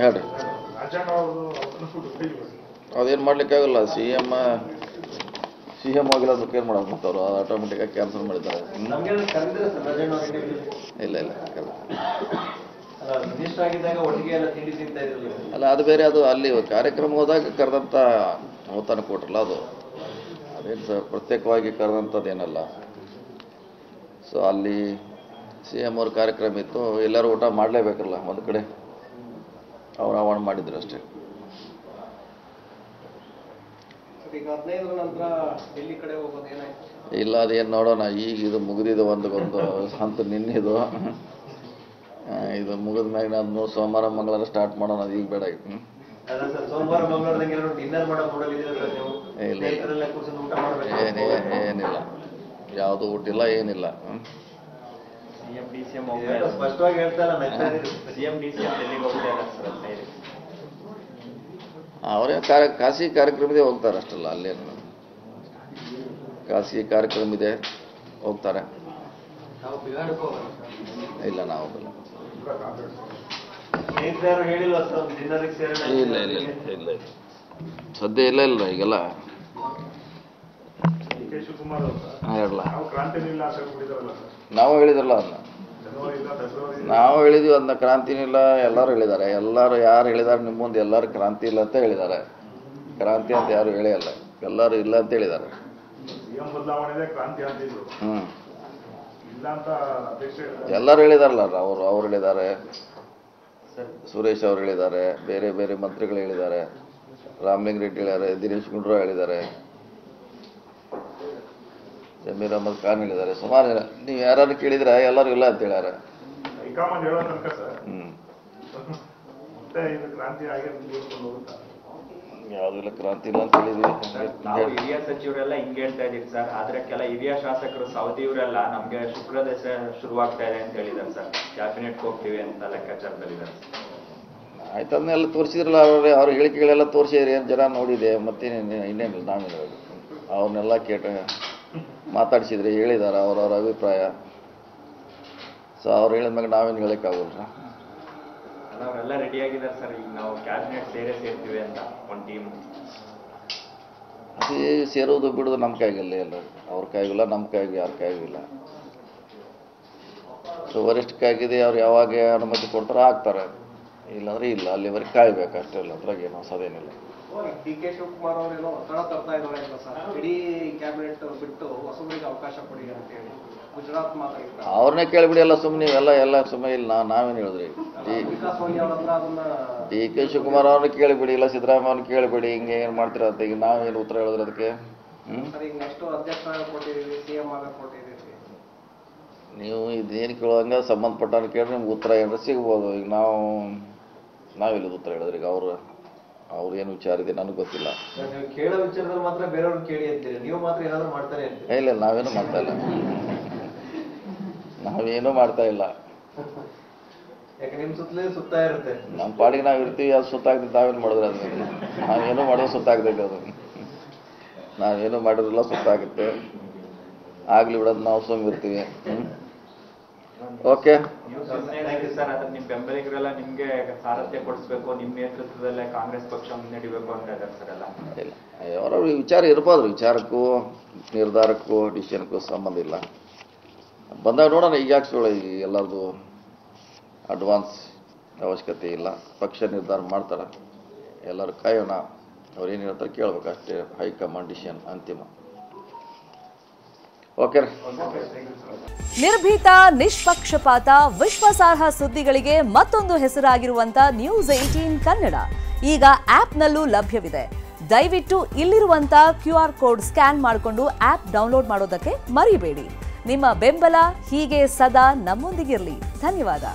ಹೇಳ್ರಿ ಅದೇನು ಮಾಡ್ಲಿಕ್ಕಾಗಲ್ಲ. C M ಆಗಿಲ್ಲ ಅದಕ್ಕೆ ಏನು ಮಾಡೋದು ಮತ್ತು ಅವರು ಆಟೋಮೆಟಿಕ್ಕಾಗಿ ಕ್ಯಾನ್ಸಲ್ ಮಾಡಿದ್ದಾರೆ. ಇಲ್ಲ ಅಲ್ಲ ಅದು ಬೇರೆ. ಅದು ಅಲ್ಲಿ ಕಾರ್ಯಕ್ರಮ ಹೋದಾಗ ಕರೆದಂಥ ಔತಣ ಕೊಟ್ರಲ್ಲ, ಅದು ಅದೇನು ಪ್ರತ್ಯೇಕವಾಗಿ ಕರೆದಂಥದ್ದೇನಲ್ಲ. ಸೊ ಅಲ್ಲಿ ಸಿ ಎಮ್ ಅವ್ರ ಕಾರ್ಯಕ್ರಮ ಇತ್ತು, ಎಲ್ಲರೂ ಊಟ ಮಾಡಲೇಬೇಕಲ್ಲ, ಒಂದು ಕಡೆ ಅವ್ರು ಆಹ್ವಾನ ಮಾಡಿದ್ರು ಅಷ್ಟೇ. ಇಲ್ಲ ಅದೇನು ನೋಡೋಣ. ಈಗ ಇದು ಮುಗಿದಿದ್ದು ಒಂದು ಹಂತ ನಿನ್ನಿದು. ಇದು ಮುಗಿದ ಮ್ಯಾಗ ನಾನು ಸೋಮವಾರ ಮಂಗಳವಾರ ಸ್ಟಾರ್ಟ್ ಮಾಡೋಣ. ಅದು ಈಗ ಬೇಡ. ಏನಿಲ್ಲ, ಯಾವುದು ಊಟಿಲ್ಲ, ಏನಿಲ್ಲ. ಅವರೇ ಖಾಸಗಿ ಕಾರ್ಯಕ್ರಮದೇ ಹೋಗ್ತಾರೆ ಅಷ್ಟಲ್ಲ. ಅಲ್ಲೇನು ಖಾಸಗಿ ಕಾರ್ಯಕ್ರಮ ಇದೆ, ಹೋಗ್ತಾರೆ. ಇಲ್ಲ ನಾವು ಇಲ್ಲ ಸದ್ಯ ಇಲ್ಲ ಈಗೆಲ್ಲ ಹೇಳಲ್ಲ. ನಾವು ಹೇಳಿದ್ರಲ್ಲ ಅದನ್ನ, ನಾವು ಹೇಳಿದ್ವಿ ಅದನ್ನ. ಕ್ರಾಂತಿನೂ ಇಲ್ಲ ಎಲ್ಲರೂ ಹೇಳಿದ್ದಾರೆ. ಎಲ್ಲರೂ ಯಾರು ಹೇಳಿದ್ದಾರೆ ನಿಮ್ಮ ಮುಂದೆ, ಎಲ್ಲರೂ ಕ್ರಾಂತಿ ಇಲ್ಲ ಅಂತ ಹೇಳಿದ್ದಾರೆ. ಕ್ರಾಂತಿ ಅಂತ ಯಾರು ಹೇಳಿಯಲ್ಲ, ಎಲ್ಲರೂ ಇಲ್ಲ ಅಂತ ಹೇಳಿದ್ದಾರೆ. ಎಲ್ಲರೂ ಹೇಳಿದಾರಲ್ಲ. ಅವ್ರು ಹೇಳಿದ್ದಾರೆ, ಸುರೇಶ್ ಅವರು ಹೇಳಿದ್ದಾರೆ, ಬೇರೆ ಬೇರೆ ಮಂತ್ರಿಗಳು ಹೇಳಿದ್ದಾರೆ, ರಾಮಲಿಂಗ ರೆಡ್ಡಿ ಹೇಳಿದ್ದಾರೆ, ದಿನೇಶ್ ಗುಂಡೂರಾವ್ ಹೇಳಿದ್ದಾರೆ, ಜಮೀರ್ ಅಹಮದ್ ಖಾನ್ ಹೇಳಿದ್ದಾರೆ. ಸುಮಾರು ಜನ ನೀವು ಯಾರು ಕೇಳಿದ್ರೆ ಎಲ್ಲರೂ ಇಲ್ಲ ಅಂತ ಹೇಳ್ಯಾರ. ಯಾವ್ದಿಲ್ಲ ಕ್ರಾಂತಿ ಇಲ್ಲ ಅಂತ ಹೇಳಿದ್ವಿ. ಹಿರಿಯ ಸಚಿವರೆಲ್ಲ ಹಿಂಗೆ ಹೇಳ್ತಾ ಇದೀವಿ ಸರ್. ಆದ್ರೆ ಕೆಲ ಹಿರಿಯ ಶಾಸಕರು ಸೌದಿಯವರೆಲ್ಲ ನಮ್ಗೆ ಶುಕ್ರದಶ ಶುರುವಾಗ್ತಾ ಇದೆ ಅಂತ ಹೇಳಿದ್ದಾರೆ ಸರ್. ಕ್ಯಾಬಿನೆಟ್ ಹೋಗ್ತೀವಿ ಅಂತ ಲೆಕ್ಕಾಚಾರದಲ್ಲಿದ್ದಾರೆ. ಆಯ್ತು, ಅದನ್ನೆಲ್ಲ ತೋರಿಸಿದ್ರಲ್ಲ. ಅವ್ರ ಹೇಳಿಕೆಗಳೆಲ್ಲ ತೋರಿಸಿದ್ರಿ, ಏನು ಜನ ನೋಡಿದೆ. ಇನ್ನೇನಿಲ್ಲ, ನಾವೇನು ಹೇಳೋದು. ಅವ್ರನ್ನೆಲ್ಲ ಮಾತಾಡಿಸಿದ್ರಿ, ಹೇಳಿದ್ದಾರೆ ಅವ್ರವ್ರ ಅಭಿಪ್ರಾಯ. ಸೊ ಅವ್ರು ಹೇಳಿದ್ಮ್ಯಾಗ ನಾವೇನು ಹೇಳಕ್ಕಾಗಲ್ಲ. ಅವರೆಲ್ಲ ರೆಡಿ ಆಗಿದ್ದಾರೆ ಸರ್. ಈಗ ನಾವು ಕ್ಯಾಬಿನೆಟ್ ಸೇರ್ತೀವಿ ಅಂತ ಒಂದು ಟೀಮ್. ಅದೇ ಸೇರೋದು ಬಿಡೋದು ನಮ್ಮ ಕೈಗಿಲ್ಲ. ಎಲ್ಲ ಅವ್ರ ಕೈಗಿಲ್ಲ, ನಮ್ಮ ಕೈಗೆ ಯಾರ ಕೈಗಿಲ್ಲ. ಸೊ ವರಿಷ್ಠ ಕೈಗಿದೆ, ಅವ್ರು ಯಾವಾಗ ಅನುಮತಿ ಕೊಡ್ತಾರೋ ಆಗ್ತಾರೆ, ಇಲ್ಲಾಂದ್ರೆ ಇಲ್ಲ. ಅಲ್ಲಿವರೆಗೆ ಕಾಯ್ಬೇಕು ಅಷ್ಟೇ. ಇಲ್ಲ ಅದ್ರಾಗ ಏನು ಹೊಸದೇನಿಲ್ಲ. ಡಿ ಕೆ ಶಿವಕುಮಾರ್ ಅವರೇನೋ ಒತ್ತಡ ತರ್ತಾ ಇದ್ದಾರೆ ಸರ್. ಇಡೀ ಕ್ಯಾಬಿನೆಟ್ ಬಿಟ್ಟು ಹೊಸಬರಿಗೆ ಅವಕಾಶ ಕೊಡಿ ಅಂತ ಹೇಳಿ ಗುಜರಾತ್ ಮಾತಾಡಿದ್ದಾರೆ. ಅವ್ರನ್ನೇ ಕೇಳಿಬಿಡಿ. ಎಲ್ಲ ಸುಮ್ಮನೆ ಎಲ್ಲ ಸುಮ್ಮನೆ ಇಲ್ಲ. ನಾವೇನು ಹೇಳಿದ್ರಿ, ಡಿ ಕೆ ಶಿವಕುಮಾರ್ ಅವ್ರನ್ನ ಕೇಳಿಬಿಡಿ, ಇಲ್ಲ ಸಿದ್ದರಾಮಯ್ಯ ಅವ್ರನ್ನ ಕೇಳಿಬಿಡಿ. ಹಿಂಗೆ ಏನು ಮಾಡ್ತೀರ ಅಂತ. ಈಗ ನಾವೇನು ಉತ್ತರ ಹೇಳಿದ್ರೆ ಅದಕ್ಕೆ? ನೀವು ಇದೇನು ಕೇಳುವಂಗೆ ಸಂಬಂಧಪಟ್ಟವ್ರು ಕೇಳಿದ್ರೆ ನಿಮ್ಗೆ ಉತ್ತರ ಏನಾರ ಸಿಗ್ಬೋದು. ಈಗ ನಾವೆಲ್ಲ ಉತ್ತರ ಹೇಳಿದ್ರಿ. ಈಗ ಅವ್ರು ಏನು ವಿಚಾರ ಇದೆ ನನಗೆ ಗೊತ್ತಿಲ್ಲ. ಕೇಳೋ ವಿಚಾರದಲ್ಲಿ ಮಾತ್ರ ಬೇರೆಯವ್ರು ಕೇಳಿ ಅಂತೀರಿ, ನೀವು ಮಾತ್ರ ಏನಾದ್ರು ಮಾಡ್ತಾರೆ ಅಂತ? ಇಲ್ಲ, ನಾವೇನು ಮಾಡ್ತಾ ಇಲ್ಲ. ನಾವೇನು ಮಾಡ್ತಾ ಇಲ್ಲ. ಯಾಕೆ ನಿಮ್ಮ ಸುತ್ತಲೇ ಸುತ್ತಾ ಇರುತ್ತೆ. ನಮ್ಮ ಪಾಡಿಗೆ ನಾವು ಇರ್ತೀವಿ. ಅದು ಸುತ್ತಾಗ್ತೈತೆ. ನಾವೇನು ಮಾಡಿದ್ರೆ ಅದು ನಾವೇನು ಮಾಡೋದು ಸುತ್ತಾಗ್ತೈತೆ. ಅದು ನಾವೇನು ಮಾಡಿದ್ರಲ್ಲ ಸುತ್ತಾಗುತ್ತೆ. ಆಗ್ಲಿ ಬಿಡೋದು, ನಾವು ಸುಮ್ಮಿರ್ತೀವಿ. Okay sir. ಅದ್ರ ನಿಮ್ ಬೆಂಬಲಿಗರೆಲ್ಲ ನಿಮ್ಗೆ ಸಾರಥ್ಯ ಕೊಡಿಸ್ಬೇಕು, ನಿಮ್ಮ ನೇತೃತ್ವದಲ್ಲೇ ಕಾಂಗ್ರೆಸ್ ಪಕ್ಷ ಮುನ್ನಡೆಯಬೇಕು ಅಂತ ಇದ್ದಾರೆ ಸರ್ ಎಲ್ಲ. ಇಲ್ಲ, ಅವರ ವಿಚಾರ ಇರ್ಬೋದು. ವಿಚಾರಕ್ಕೂ ನಿರ್ಧಾರಕ್ಕೂ ಡಿಸಿಷನ್ಗೂ ಸಂಬಂಧ ಇಲ್ಲ. ಬಂದಾಗ ನೋಡೋಣ. ಈಗ ಯಾಕೆ ಎಲ್ಲರದು ಅಡ್ವಾನ್ಸ್ ಅವಶ್ಯಕತೆ ಇಲ್ಲ. ಪಕ್ಷ ನಿರ್ಧಾರ ಮಾಡ್ತಾರೆ, ಎಲ್ಲರೂ ಕಾಯೋಣ. ಅವ್ರೇನು ಹೇಳ್ತಾರೆ ಕೇಳ್ಬೇಕು ಅಷ್ಟೇ. ಹೈಕಮಾಂಡ್ ಡಿಸಿಷನ್ ಅಂತಿಮ. ಓಕೆ. ನಿರ್ಭೀತ, ನಿಷ್ಪಕ್ಷಪಾತ, ವಿಶ್ವಾಸಾರ್ಹ ಸುದ್ದಿಗಳಿಗೆ ಮತ್ತೊಂದು ಹೆಸರಾಗಿರುವಂತ News18 ಕನ್ನಡ ಈಗ ಆಪ್ನಲ್ಲೂ ಲಭ್ಯವಿದೆ. ದಯವಿಟ್ಟು ಇಲ್ಲಿರುವಂತ QR ಕೋಡ್ ಸ್ಕ್ಯಾನ್ ಮಾಡಿಕೊಂಡು ಆಪ್ ಡೌನ್ಲೋಡ್ ಮಾಡೋದಕ್ಕೆ ಮರಿಬೇಡಿ. ನಿಮ್ಮ ಬೆಂಬಲ ಹೀಗೆ ಸದಾ ನಮ್ಮೊಂದಿಗಿರಲಿ. ಧನ್ಯವಾದ.